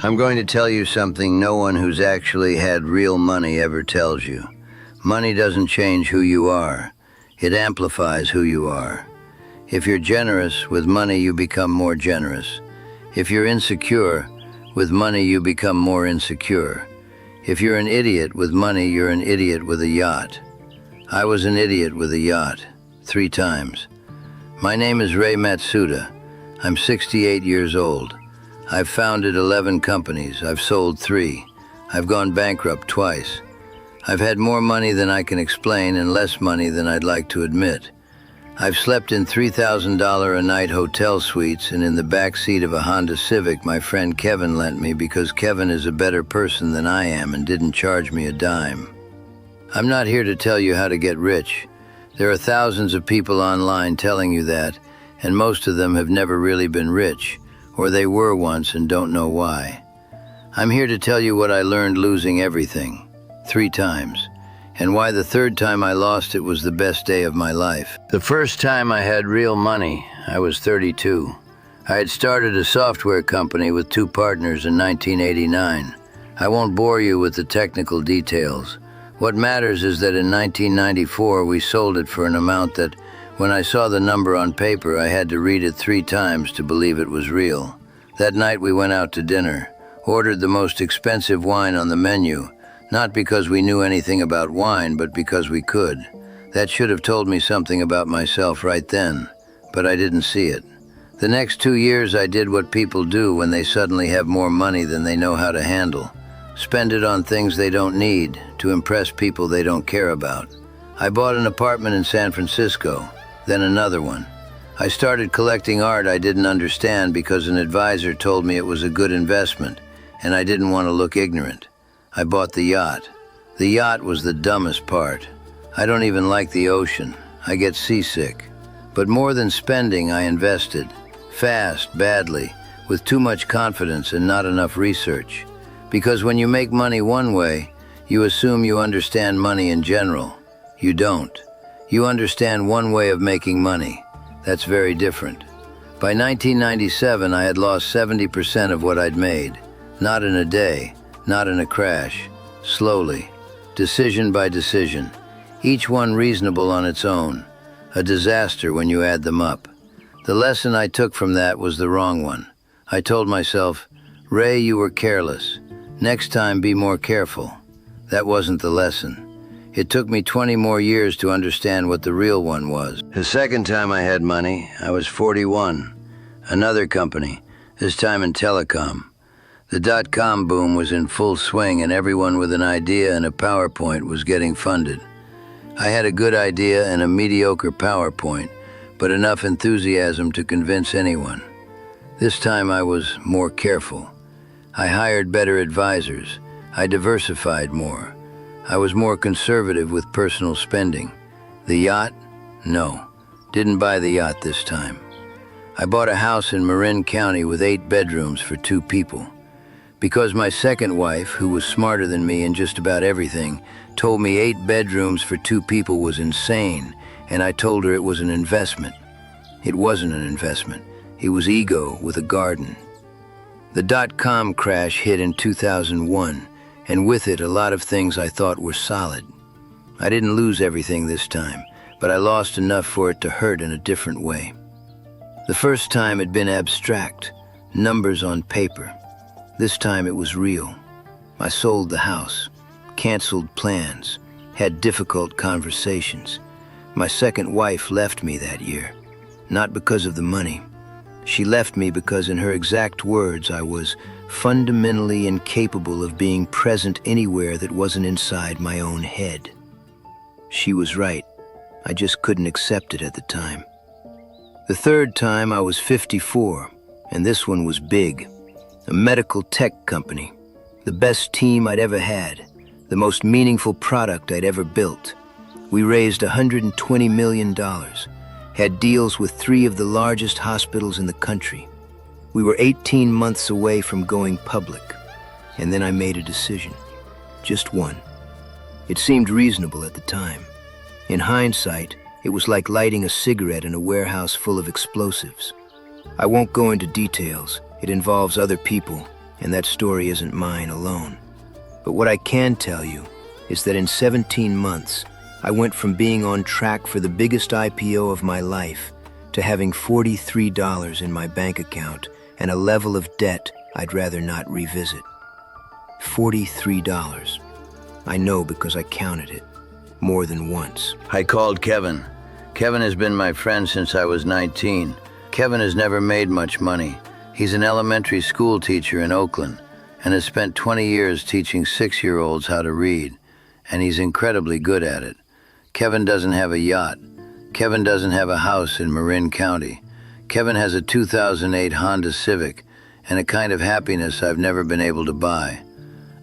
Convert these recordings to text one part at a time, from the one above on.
I'm going to tell you something no one who's actually had real money ever tells you. Money doesn't change who you are. It amplifies who you are. If you're generous, with money you become more generous. If you're insecure, with money you become more insecure. If you're an idiot, with money you're an idiot with a yacht. I was an idiot with a yacht, 3 times. My name is Ray Matsuda. I'm 68 years old. I've founded 11 companies. I've sold 3. I've gone bankrupt twice. I've had more money than I can explain and less money than I'd like to admit. I've slept in $3,000 a night hotel suites and in the back seat of a Honda Civic my friend Kevin lent me because Kevin is a better person than I am and didn't charge me a dime. I'm not here to tell you how to get rich. There are thousands of people online telling you that, and most of them have never really been rich, or they were once and don't know why. I'm here to tell you what I learned losing everything, 3 times, and why the 3rd time I lost it was the best day of my life. The first time I had real money, I was 32. I had started a software company with 2 partners in 1989. I won't bore you with the technical details. What matters is that in 1994 we sold it for an amount that, when I saw the number on paper, I had to read it 3 times to believe it was real. That night we went out to dinner, ordered the most expensive wine on the menu, not because we knew anything about wine, but because we could. That should have told me something about myself right then, but I didn't see it. The next 2 years I did what people do when they suddenly have more money than they know how to handle. Spend it on things they don't need, to impress people they don't care about. I bought an apartment in San Francisco, then another one. I started collecting art I didn't understand because an advisor told me it was a good investment, and I didn't want to look ignorant. I bought the yacht. The yacht was the dumbest part. I don't even like the ocean. I get seasick. But more than spending, I invested. Fast, badly, with too much confidence and not enough research. Because when you make money one way, you assume you understand money in general. You don't. You understand one way of making money. That's very different. By 1997, I had lost 70% of what I'd made. Not in a day, not in a crash. Slowly, decision by decision. Each one reasonable on its own. A disaster when you add them up. The lesson I took from that was the wrong one. I told myself, Ray, you were careless. Next time, be more careful. That wasn't the lesson. It took me 20 more years to understand what the real one was. The second time I had money, I was 41. Another company, this time in telecom. The dot-com boom was in full swing and everyone with an idea and a PowerPoint was getting funded. I had a good idea and a mediocre PowerPoint, but enough enthusiasm to convince anyone. This time I was more careful. I hired better advisors. I diversified more. I was more conservative with personal spending. The yacht? No. Didn't buy the yacht this time. I bought a house in Marin County with 8 bedrooms for 2 people. Because my second wife, who was smarter than me in just about everything, told me 8 bedrooms for 2 people was insane, and I told her it was an investment. It wasn't an investment. It was ego with a garden. The dot-com crash hit in 2001, and with it a lot of things I thought were solid. I didn't lose everything this time, but I lost enough for it to hurt in a different way. The first time had been abstract, numbers on paper. This time it was real. I sold the house, canceled plans, had difficult conversations. My second wife left me that year, not because of the money. She left me because, in her exact words, I was fundamentally incapable of being present anywhere that wasn't inside my own head. She was right. I just couldn't accept it at the time. The third time I was 54, and this one was big. A medical tech company, the best team I'd ever had, the most meaningful product I'd ever built. We raised $120 million. Had deals with 3 of the largest hospitals in the country. We were 18 months away from going public, and then I made a decision. Just one. It seemed reasonable at the time. In hindsight, it was like lighting a cigarette in a warehouse full of explosives. I won't go into details. It involves other people, and that story isn't mine alone. But what I can tell you is that in 17 months, I went from being on track for the biggest IPO of my life to having $43 in my bank account and a level of debt I'd rather not revisit. $43. I know because I counted it more than once. I called Kevin. Kevin has been my friend since I was 19. Kevin has never made much money. He's an elementary school teacher in Oakland and has spent 20 years teaching 6-year-olds how to read, and he's incredibly good at it. Kevin doesn't have a yacht. Kevin doesn't have a house in Marin County. Kevin has a 2008 Honda Civic and a kind of happiness I've never been able to buy.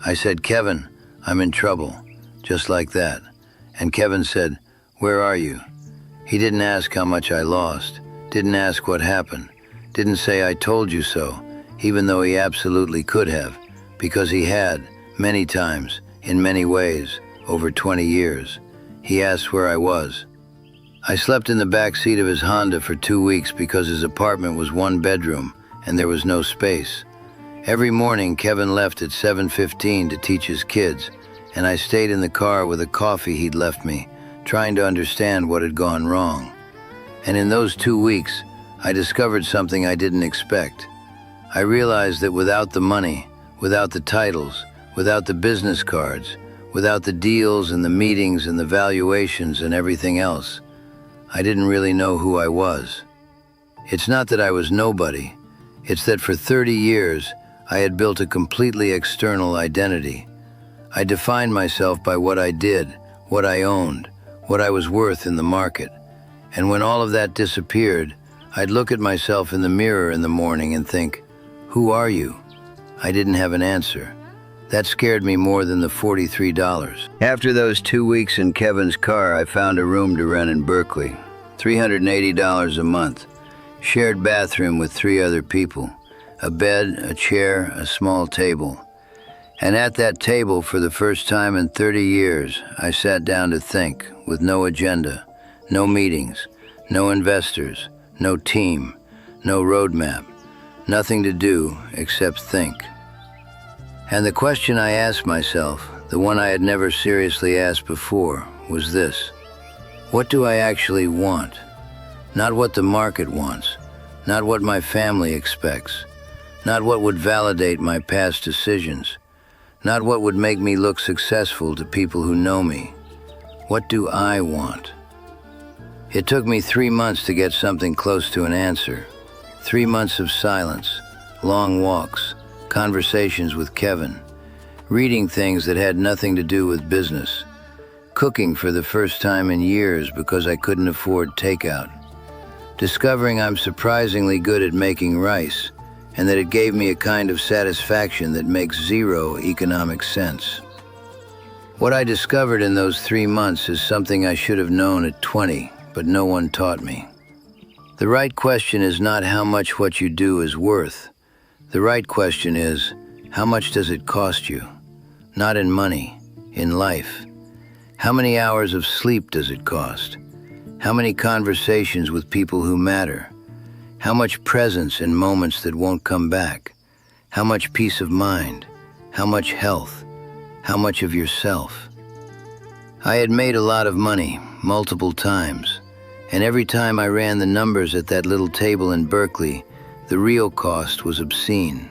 I said, "Kevin, I'm in trouble," just like that. And Kevin said, "Where are you?" He didn't ask how much I lost, didn't ask what happened, didn't say "I told you so," even though he absolutely could have, because he had, many times, in many ways, over 20 years. He asked where I was. I slept in the back seat of his Honda for 2 weeks because his apartment was 1 bedroom and there was no space. Every morning, Kevin left at 7:15 to teach his kids, and I stayed in the car with a coffee he'd left me, trying to understand what had gone wrong. And in those 2 weeks, I discovered something I didn't expect. I realized that without the money, without the titles, without the business cards, without the deals and the meetings and the valuations and everything else, I didn't really know who I was. It's not that I was nobody. It's that for 30 years, I had built a completely external identity. I defined myself by what I did, what I owned, what I was worth in the market. And when all of that disappeared, I'd look at myself in the mirror in the morning and think, "Who are you?" I didn't have an answer. That scared me more than the $43. After those 2 weeks in Kevin's car, I found a room to rent in Berkeley, $380 a month, shared bathroom with 3 other people, a bed, a chair, a small table. And at that table, for the first time in 30 years, I sat down to think, with no agenda, no meetings, no investors, no team, no roadmap, nothing to do except think. And the question I asked myself, the one I had never seriously asked before, was this: what do I actually want? Not what the market wants, not what my family expects, not what would validate my past decisions, not what would make me look successful to people who know me. What do I want? It took me 3 months to get something close to an answer. 3 months of silence, long walks, conversations with Kevin, reading things that had nothing to do with business, cooking for the first time in years because I couldn't afford takeout, discovering I'm surprisingly good at making rice, and that it gave me a kind of satisfaction that makes zero economic sense. What I discovered in those 3 months is something I should have known at 20, but no one taught me. The right question is not how much what you do is worth. The right question is, how much does it cost you? Not in money, in life. How many hours of sleep does it cost? How many conversations with people who matter? How much presence in moments that won't come back? How much peace of mind? How much health? How much of yourself? I had made a lot of money, multiple times, and every time I ran the numbers at that little table in Berkeley, the real cost was obscene.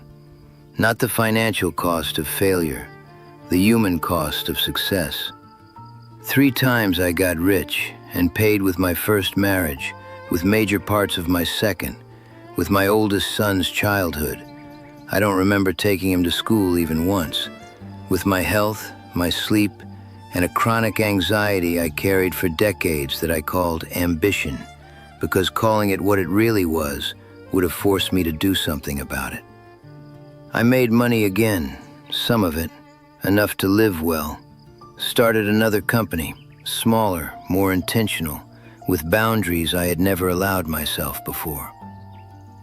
Not the financial cost of failure, the human cost of success. 3 times I got rich and paid with my first marriage, with major parts of my second, with my oldest son's childhood. I don't remember taking him to school even once. With my health, my sleep, and a chronic anxiety I carried for decades that I called ambition, because calling it what it really was would have forced me to do something about it. I made money again, some of it, enough to live well. Started another company, smaller, more intentional, with boundaries I had never allowed myself before.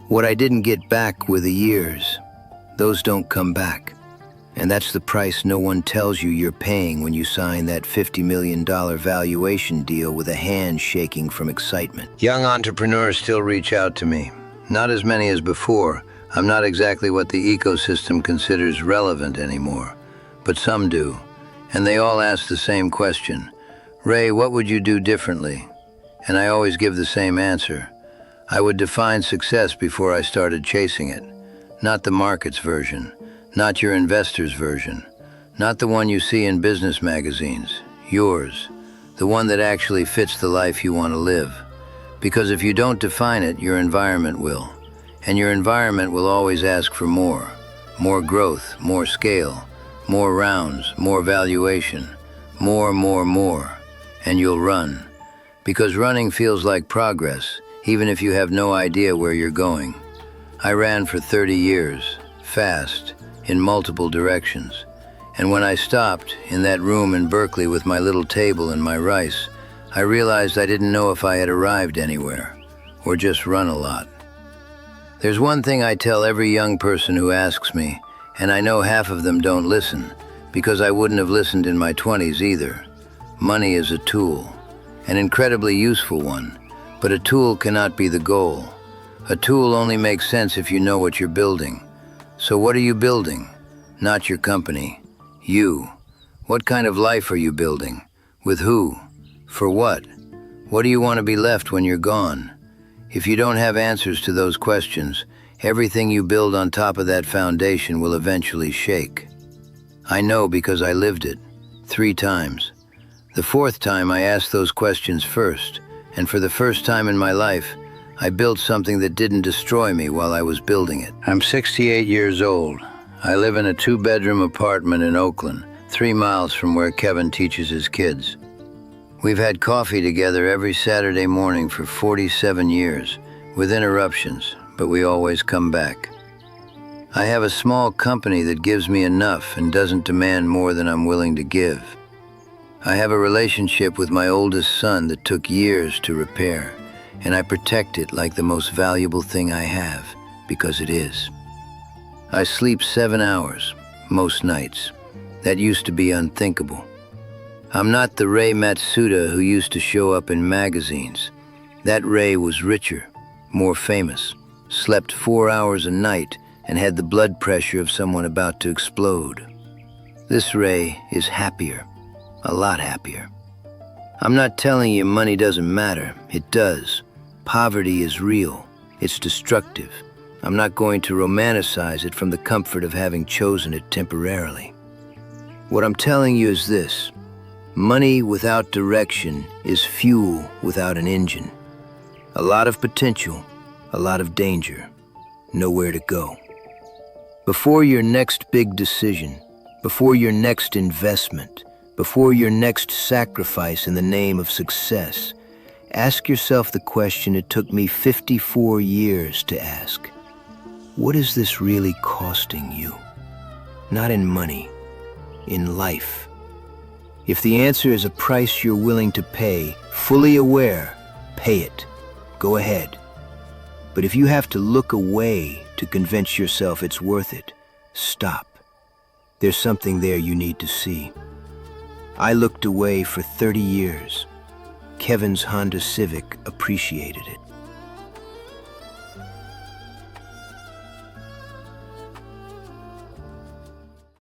What I didn't get back were the years. Those don't come back. And that's the price no one tells you you're paying when you sign that $50 million valuation deal with a hand shaking from excitement. Young entrepreneurs still reach out to me. Not as many as before. I'm not exactly what the ecosystem considers relevant anymore, but some do. And they all ask the same question. Ray, what would you do differently? And I always give the same answer. I would define success before I started chasing it. Not the market's version, not your investor's version, not the one you see in business magazines. Yours, the one that actually fits the life you want to live. Because if you don't define it, your environment will. And your environment will always ask for more. More growth, more scale, more rounds, more valuation, more. And you'll run. Because running feels like progress, even if you have no idea where you're going. I ran for 30 years, fast, in multiple directions. And when I stopped, in that room in Berkeley with my little table and my rice, I realized I didn't know if I had arrived anywhere, or just run a lot. There's one thing I tell every young person who asks me, and I know half of them don't listen, because I wouldn't have listened in my 20s either. Money is a tool, an incredibly useful one, but a tool cannot be the goal. A tool only makes sense if you know what you're building. So what are you building? Not your company. You. What kind of life are you building? With who? For what? What do you want to be left when you're gone? If you don't have answers to those questions, everything you build on top of that foundation will eventually shake. I know because I lived it 3 times. The 4th time I asked those questions first, and for the first time in my life, I built something that didn't destroy me while I was building it. I'm 68 years old. I live in a 2-bedroom apartment in Oakland, 3 miles from where Kevin teaches his kids. We've had coffee together every Saturday morning for 47 years, with interruptions, but we always come back. I have a small company that gives me enough and doesn't demand more than I'm willing to give. I have a relationship with my oldest son that took years to repair, and I protect it like the most valuable thing I have, because it is. I sleep 7 hours, most nights. That used to be unthinkable. I'm not the Ray Matsuda who used to show up in magazines. That Ray was richer, more famous, slept 4 hours a night, and had the blood pressure of someone about to explode. This Ray is happier, a lot happier. I'm not telling you money doesn't matter. It does. Poverty is real. It's destructive. I'm not going to romanticize it from the comfort of having chosen it temporarily. What I'm telling you is this. Money without direction is fuel without an engine. A lot of potential, a lot of danger, nowhere to go. Before your next big decision, before your next investment, before your next sacrifice in the name of success, ask yourself the question it took me 54 years to ask. What is this really costing you? Not in money, in life. If the answer is a price you're willing to pay, fully aware, pay it. Go ahead. But if you have to look away to convince yourself it's worth it, stop. There's something there you need to see. I looked away for 30 years. Kevin's Honda Civic appreciated it.